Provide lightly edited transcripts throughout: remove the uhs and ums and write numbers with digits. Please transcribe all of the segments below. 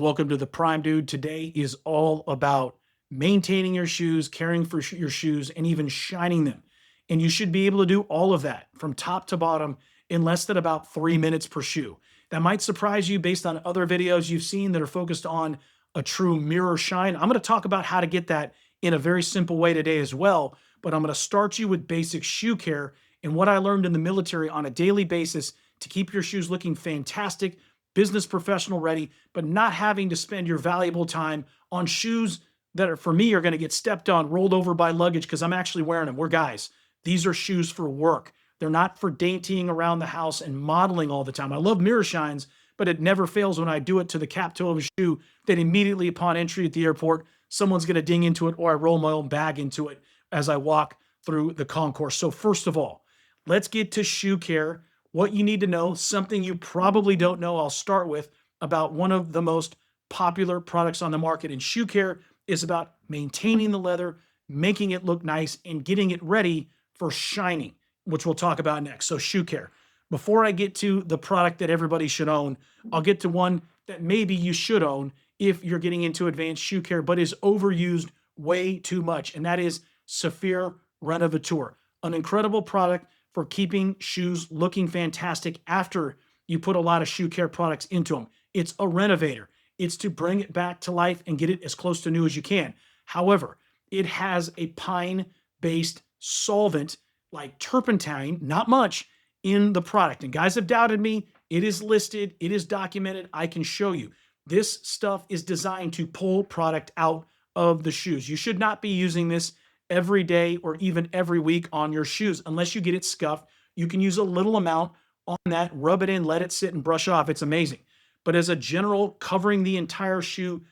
Welcome to the Prime Dude. Today is all about maintaining your shoes, caring for your shoes, and even shining them. And you should be able to do all of that from top to bottom in less than about 3 minutes per shoe. That might surprise you based on other videos you've seen that are focused on a true mirror shine. I'm going to talk about how to get that in a very simple way today as well. But I'm going to start you with basic shoe care and what I learned in the military on a daily basis to keep your shoes looking fantastic, business professional ready, but not having to spend your valuable time on shoes that are, for me, are going to get stepped on, rolled over by luggage because I'm actually wearing them. We're guys. These are shoes for work. They're not for daintying around the house and modeling all the time. I love mirror shines, but it never fails when I do it to the cap toe of a shoe that immediately upon entry at the airport, someone's going to ding into it or I roll my own bag into it as I walk through the concourse. So first of all, let's get to shoe care. What you need to know, something you probably don't know, I'll start with about one of the most popular products on the market in shoe care is about maintaining the leather, making it look nice, and getting it ready for shining, which we'll talk about next. So shoe care. Before I get to the product that everybody should own, I'll get to one that maybe you should own if you're getting into advanced shoe care, but is overused way too much, and that is Saphir Renovateur, an incredible product for keeping shoes looking fantastic after you put a lot of shoe care products into them. It's a renovator. It's to bring it back to life and get it as close to new as you can. However, it has a pine-based solvent like turpentine, not much, in the product. And guys have doubted me. It is listed. It is documented. I can show you. This stuff is designed to pull product out of the shoes. You should not be using this every day or even every week on your shoes unless you get it scuffed. You can use a little amount on that, rub it in, let it sit and brush off. It's amazing. But as a general covering the entire shoe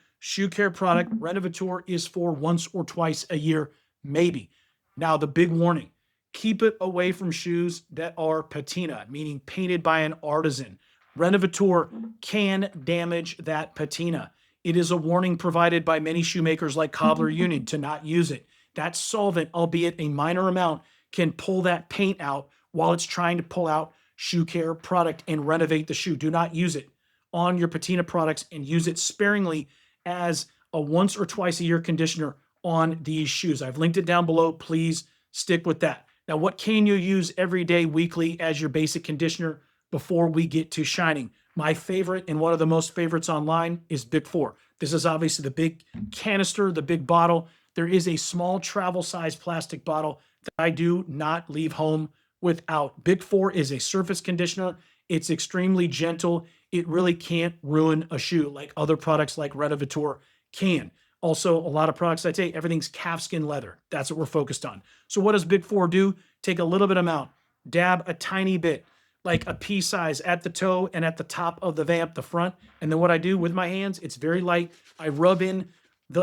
care product, Renovateur is for once or twice a year, maybe. Now, the big warning, keep it away from shoes that are patina, meaning painted by an artisan. Renovateur can damage that patina. It is a warning provided by many shoemakers like Cobbler Union to not use it. That solvent, albeit a minor amount, can pull that paint out while it's trying to pull out shoe care product and renovate the shoe. Do not use it on your patina products and use it sparingly as a once or twice a year conditioner on these shoes. I've linked it down below. Please stick with that. Now, what can you use every day, weekly as your basic conditioner before we get to shining? My favorite and one of the most favorites online is Bick 4. This is obviously the big canister, the big bottle. There is a small travel size plastic bottle that I do not leave home without. Bick 4 is a surface conditioner. It's extremely gentle. It really can't ruin a shoe like other products like Renovateur can. Also, a lot of products I take, everything's calfskin leather. That's what we're focused on. So what does Bick 4 do? Take a little bit amount, dab a tiny bit, like a pea size at the toe and at the top of the vamp, the front. And then what I do with my hands, it's very light. I rub in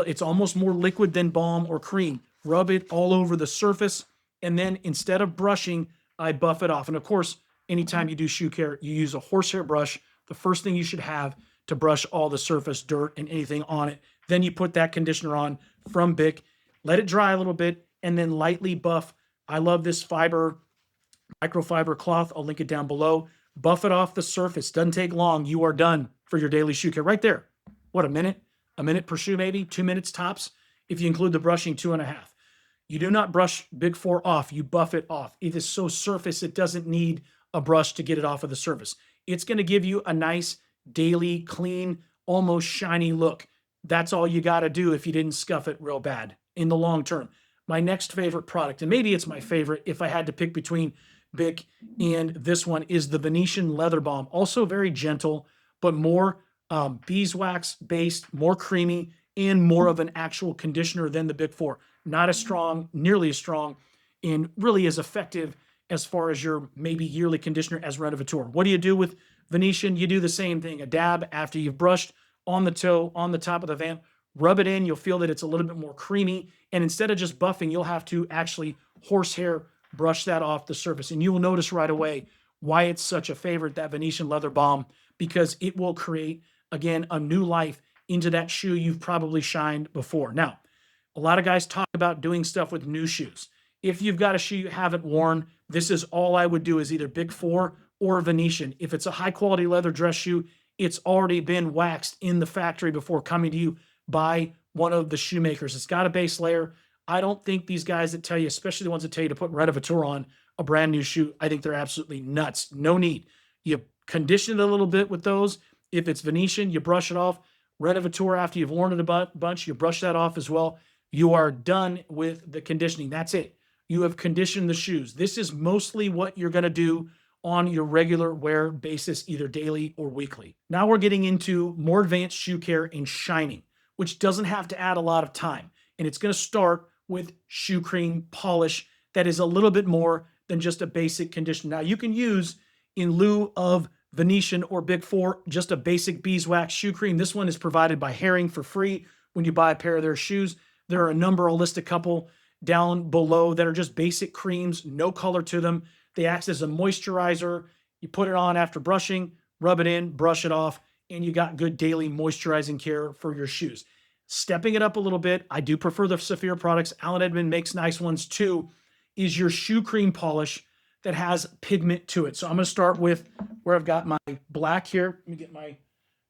it's almost more liquid than balm or cream. Rub it all over the surface. And then instead of brushing, I buff it off. And of course, anytime you do shoe care, you use a horsehair brush. The first thing you should have to brush all the surface dirt and anything on it. Then you put that conditioner on from Bick, let it dry a little bit, and then lightly buff. I love this microfiber cloth. I'll link it down below. Buff it off the surface. Doesn't take long. You are done for your daily shoe care right there. What, a minute? A minute per shoe, maybe 2 minutes tops. If you include the brushing, 2.5. You do not brush Bick 4 off. You buff it off. It is so surface, it doesn't need a brush to get it off of the surface. It's going to give you a nice, daily, clean, almost shiny look. That's all you got to do if you didn't scuff it real bad in the long term. My next favorite product, and maybe it's my favorite if I had to pick between Bick and this one, is the Venetian leather balm. Also very gentle, but more beeswax based, more creamy, and more of an actual conditioner than the Bick 4. Not as strong, nearly as strong, and really as effective as far as your maybe yearly conditioner as Renovateur. What do you do with Venetian? You do the same thing. A dab after you've brushed on the toe, on the top of the vamp, rub it in. You'll feel that it's a little bit more creamy. And instead of just buffing, you'll have to actually horsehair brush that off the surface. And you will notice right away why it's such a favorite, that Venetian leather balm, because it will create, again, a new life into that shoe you've probably shined before. Now, a lot of guys talk about doing stuff with new shoes. If you've got a shoe you haven't worn, this is all I would do, is either Bick 4 or Venetian. If it's a high quality leather dress shoe, it's already been waxed in the factory before coming to you by one of the shoemakers. It's got a base layer. I don't think these guys that tell you, especially the ones that tell you to put Renovateur on a brand new shoe, I think they're absolutely nuts. No need. You condition it a little bit with those. If it's Venetian, you brush it off. Renovateur, after you've worn it a bunch, you brush that off as well. You are done with the conditioning. That's it. You have conditioned the shoes. This is mostly what you're going to do on your regular wear basis, either daily or weekly. Now we're getting into more advanced shoe care and shining, which doesn't have to add a lot of time. And it's going to start with shoe cream polish that is a little bit more than just a basic condition. Now you can use, in lieu of Venetian or Bick 4, just a basic beeswax shoe cream. This one is provided by Herring for free when you buy a pair of their shoes. There are a number, I'll list a couple down below that are just basic creams, no color to them. They act as a moisturizer. You put it on after brushing, rub it in, brush it off, and you got good daily moisturizing care for your shoes. Stepping it up a little bit, I do prefer the Saphir products. Allen Edmond makes nice ones too, is your shoe cream polish that has pigment to it. So I'm going to start with where I've got my black here. Let me get my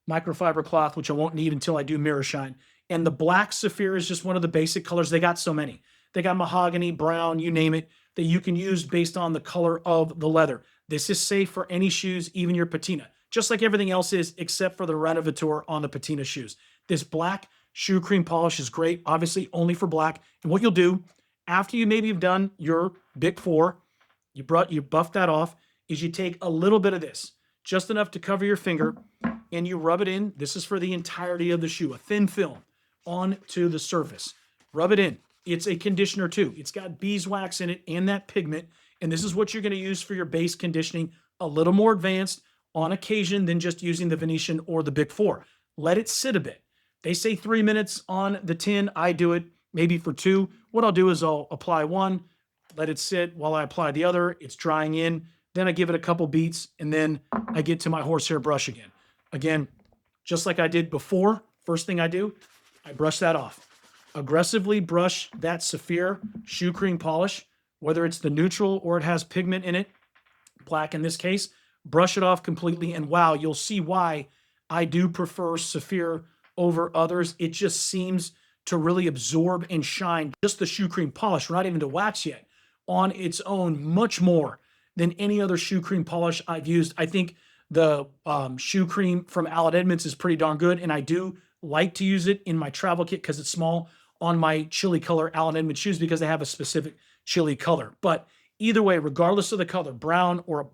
microfiber cloth, which I won't need until I do mirror shine. And the black Saphir is just one of the basic colors. They got so many. They got mahogany, brown, you name it, that you can use based on the color of the leather. This is safe for any shoes, even your patina, just like everything else is, except for the Renovateur on the patina shoes. This black shoe cream polish is great, obviously only for black. And what you'll do after you maybe have done your Bick 4, you buff that off, is you take a little bit of this, just enough to cover your finger, and you rub it in. This is for the entirety of the shoe, a thin film onto the surface. Rub it in. It's a conditioner too. It's got beeswax in it and that pigment. And this is what you're going to use for your base conditioning, a little more advanced on occasion than just using the Venetian or the Bick 4. Let it sit a bit. They say 3 minutes on the tin. I do it maybe for 2. What I'll do is I'll apply one, let it sit while I apply the other. It's drying in. Then I give it a couple beats, and then I get to my horsehair brush again. Again, just like I did before, first thing I do, I brush that off. Aggressively brush that Saphir shoe cream polish, whether it's the neutral or it has pigment in it, black in this case, brush it off completely. And wow, you'll see why I do prefer Saphir over others. It just seems to really absorb and shine just the shoe cream polish. We're not even to wax yet, on its own much more than any other shoe cream polish I've used. I think the shoe cream from Allen Edmonds is pretty darn good, and I do like to use it in my travel kit because it's small on my chili color Allen Edmonds shoes because they have a specific chili color. But either way, regardless of the color, brown or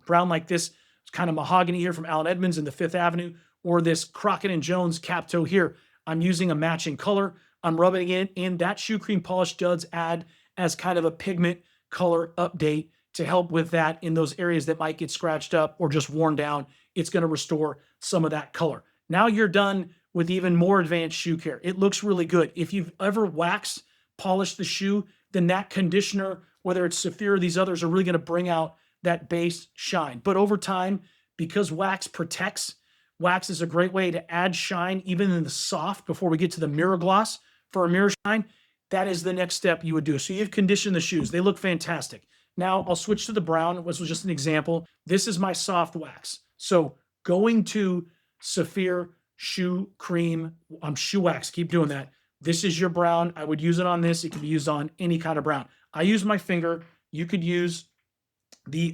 brown like this, it's kind of mahogany here from Allen Edmonds in the Fifth Avenue, or this Crockett and Jones cap toe here, I'm using a matching color. I'm rubbing it in. That shoe cream polish does add as kind of a pigment color update to help with that in those areas that might get scratched up or just worn down. It's going to restore some of that color. Now you're done with even more advanced shoe care. It looks really good. If you've ever waxed, polished the shoe, then that conditioner, whether it's Saphir or these others, are really going to bring out that base shine. But over time, because wax protects, wax is a great way to add shine even in the soft before we get to the mirror gloss for a mirror shine. That is the next step you would do. So you've conditioned the shoes. They look fantastic. Now I'll switch to the brown. This was just an example. This is my soft wax. So going to Saphir shoe cream, shoe wax, keep doing that. This is your brown. I would use it on this. It can be used on any kind of brown. I use my finger. You could use the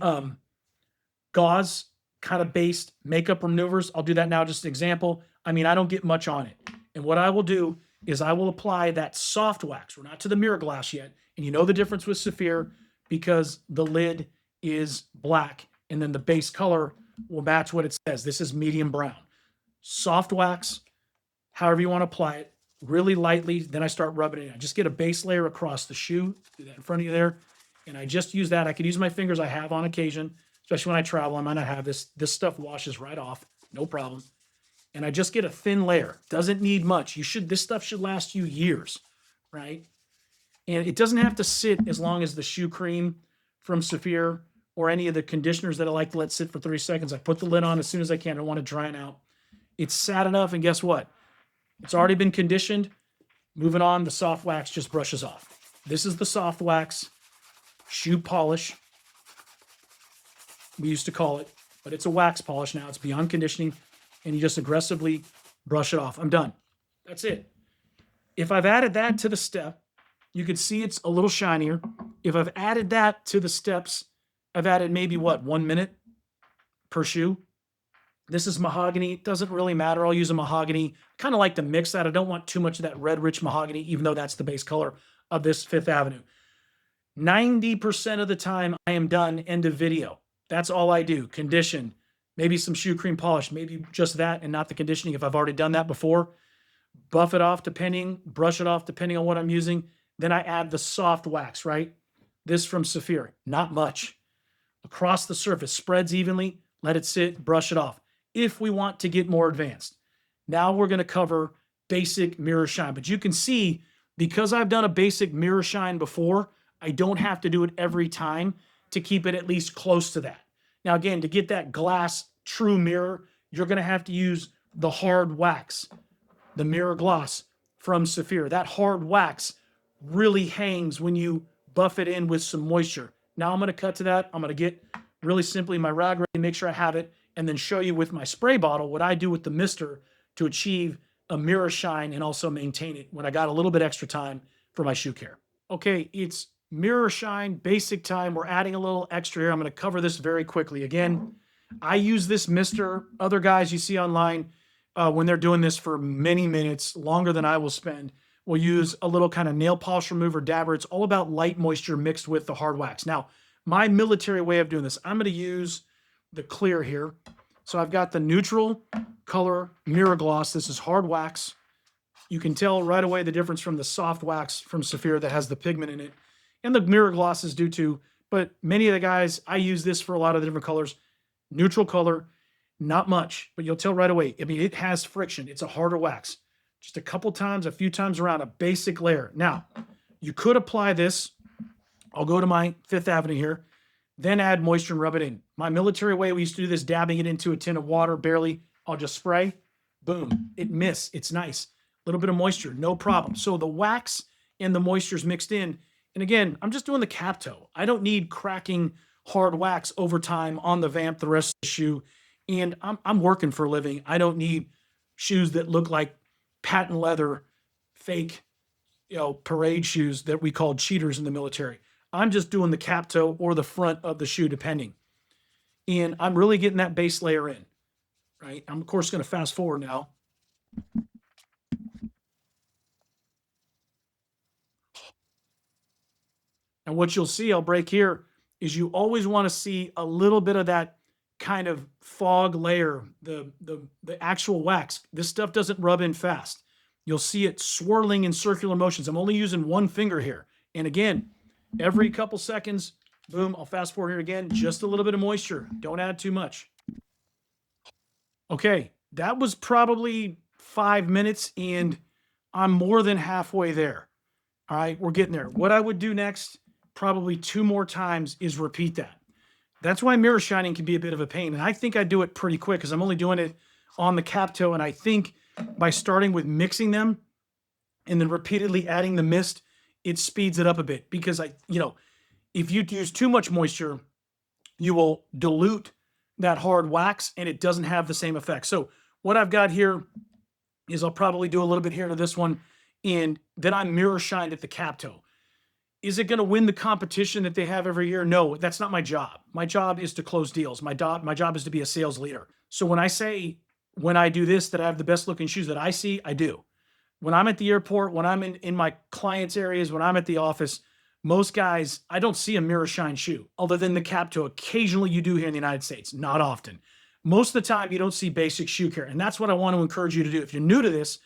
gauze kind of based makeup removers. I'll do that now, just an example. I mean, I don't get much on it. And what I will do is I will apply that soft wax. We're not to the mirror glass yet. And you know the difference with Saphir because the lid is black and then the base color will match what it says. This is medium brown. Soft wax, however you want to apply it, really lightly. Then I start rubbing it in. I just get a base layer across the shoe. Do that in front of you there. And I just use that. I could use my fingers. I have on occasion, especially when I travel. I might not have this. This stuff washes right off. No problem. And I just get a thin layer. Doesn't need much. This stuff should last you years, right? And it doesn't have to sit as long as the shoe cream from Saphir or any of the conditioners that I like to let sit for 30 seconds. I put the lid on as soon as I can. I don't want it drying out. It's sat enough, and guess what? It's already been conditioned. Moving on, the soft wax just brushes off. This is the soft wax shoe polish, we used to call it, but it's a wax polish now. It's beyond conditioning. and you just aggressively brush it off. I'm done. That's it. If I've added that to the step, you can see it's a little shinier. If I've added that to the steps, I've added maybe what, 1 minute per shoe. This is mahogany. It doesn't really matter. I'll use a mahogany. Kind of like to mix that. I don't want too much of that red, rich mahogany, even though that's the base color of this Fifth Avenue. 90% of the time I am done. End of video. That's all I do. Condition, maybe some shoe cream polish, maybe just that and not the conditioning if I've already done that before. Buff it off brush it off depending on what I'm using. Then I add the soft wax, right? This from Saphir, not much. Across the surface, spreads evenly, let it sit, brush it off. If we want to get more advanced. Now we're gonna cover basic mirror shine. But you can see, because I've done a basic mirror shine before, I don't have to do it every time to keep it at least close to that. Now again, to get that glass true mirror, you're gonna have to use the hard wax, the Mirror Gloss from Saphir. That hard wax really hangs when you buff it in with some moisture. Now I'm gonna cut to that. I'm gonna get really simply my rag ready, make sure I have it, and then show you with my spray bottle what I do with the mister to achieve a mirror shine and also maintain it when I got a little bit extra time for my shoe care. Okay, it's mirror shine, basic time. We're adding a little extra here. I'm gonna cover this very quickly. Again, I use this mister. Other guys you see online, when they're doing this for many minutes, longer than I will spend, will use a little kind of nail polish remover dabber. It's all about light moisture mixed with the hard wax. Now, my military way of doing this, I'm gonna use the clear here. So I've got the neutral color Mirror Gloss. This is hard wax. You can tell right away the difference from the soft wax from Saphir that has the pigment in it. And the Mirror Glosses do too. But many of the guys, I use this for a lot of the different colors. Neutral color, not much, but you'll tell right away. I mean, it has friction. It's a harder wax. Just a couple times, a few times around, a basic layer. Now, you could apply this. I'll go to my Fifth Avenue here, then add moisture and rub it in. My military way, we used to do this, dabbing it into a tin of water, barely. I'll just spray, boom, it miss. It's nice. A little bit of moisture, no problem. So the wax and the moisture's mixed in. And again, I'm just doing the cap toe. I don't need cracking hard wax over time on the vamp, the rest of the shoe. And I'm working for a living. I don't need shoes that look like patent leather, fake, parade shoes that we called cheaters in the military. I'm just doing the cap toe or the front of the shoe, depending. And I'm really getting that base layer in, right? I'm, of course, going to fast forward now. And what you'll see, I'll break here, is you always want to see a little bit of that kind of fog layer, the actual wax. This stuff doesn't rub in fast. You'll see it swirling in circular motions. I'm only using one finger here. And again, every couple seconds, boom, I'll fast forward here again, just a little bit of moisture. Don't add too much. Okay, that was probably 5 minutes and I'm more than halfway there. All right, we're getting there. What I would do next, probably 2 more times, is repeat that. That's why mirror shining can be a bit of a pain. And I think I do it pretty quick because I'm only doing it on the cap toe. And I think by starting with mixing them and then repeatedly adding the mist, it speeds it up a bit. Because if you use too much moisture, you will dilute that hard wax and it doesn't have the same effect. So what I've got here is I'll probably do a little bit here to this one, and then I'm mirror shined at the cap toe. Is it going to win the competition that they have every year? No, that's not my job. My job is to close deals. My job is to be a sales leader. So when I say, when I do this, that I have the best looking shoes that I see, I do. When I'm at the airport, when I'm in my clients' areas, when I'm at the office, most guys, I don't see a mirror shine shoe other than the cap toe. Occasionally you do here in the United States, not often. Most of the time you don't see basic shoe care. And that's what I want to encourage you to do. If you're new to this,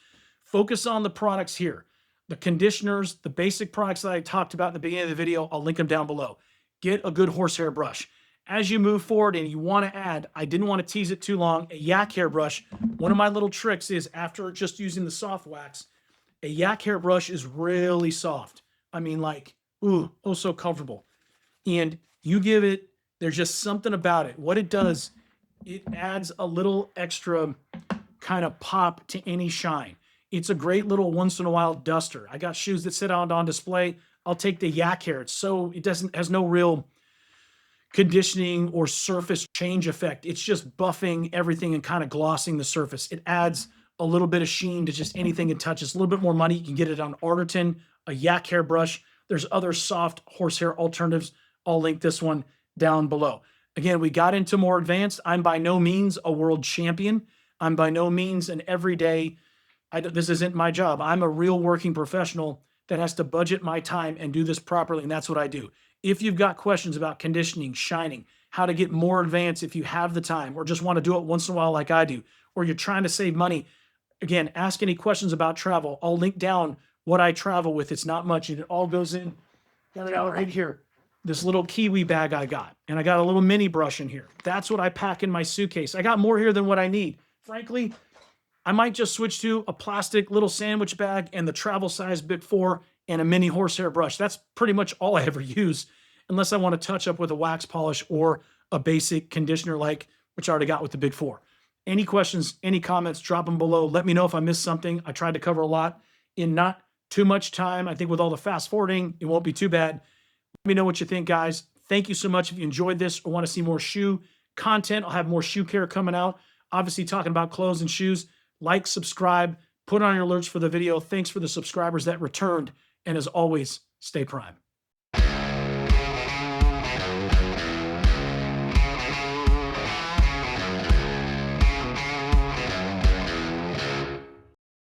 focus on the products here. The conditioners, the basic products that I talked about at the beginning of the video, I'll link them down below. Get a good horsehair brush. As you move forward and you want to add, I didn't want to tease it too long, a yak hair brush. One of my little tricks is, after just using the soft wax, a yak hair brush is really soft. I mean, like, ooh, oh, so comfortable. And you give it, there's just something about it. What it does, it adds a little extra kind of pop to any shine. It's a great little once in a while duster. I got shoes that sit out on display. I'll take the yak hair. It's so, it has no real conditioning or surface change effect. It's just buffing everything and kind of glossing the surface. It adds a little bit of sheen to just anything it touches. A little bit more money. You can get it on Arterton, a yak hair brush. There's other soft horsehair alternatives. I'll link this one down below. Again, we got into more advanced. I'm by no means a world champion. I'm by no means an everyday, this isn't my job. I'm a real working professional that has to budget my time and do this properly, and that's what I do. If you've got questions about conditioning, shining, how to get more advanced if you have the time, or just want to do it once in a while like I do, or you're trying to save money, again, ask any questions about travel. I'll link down what I travel with. It's not much, and it all goes in. Got it out right here. This little Kiwi bag I got, and I got a little mini brush in here. That's what I pack in my suitcase. I got more here than what I need. Frankly, I might just switch to a plastic little sandwich bag and the travel size Bic 4 and a mini horsehair brush. That's pretty much all I ever use, unless I want to touch up with a wax polish or a basic conditioner like which I already got with the Bic 4. Any questions, any comments, drop them below. Let me know if I missed something. I tried to cover a lot in not too much time. I think with all the fast forwarding, it won't be too bad. Let me know what you think, guys. Thank you so much. If you enjoyed this or want to see more shoe content, I'll have more shoe care coming out. Obviously, talking about clothes and shoes. Like, subscribe, put on your alerts for the video. Thanks for the subscribers that returned. And as always, stay prime.